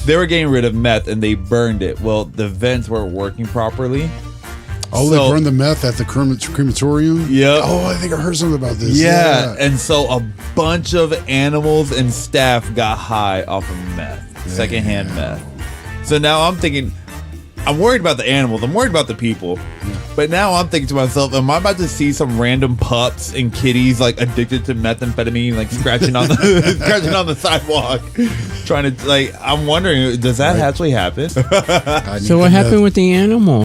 they were getting rid of meth and they burned it. Well, the vents weren't working properly. Oh, they burned the meth at the crematorium? Yep. Oh, I think I heard something about this. Yeah. And so a bunch of animals and staff got high off of meth, secondhand meth. So now I'm thinking, I'm worried about the animals. I'm worried about the people. But now I'm thinking to myself, am I about to see some random pups and kitties like addicted to methamphetamine, like scratching on the scratching on the sidewalk, trying to like? I'm wondering, does that actually happen? So what happened with the animal?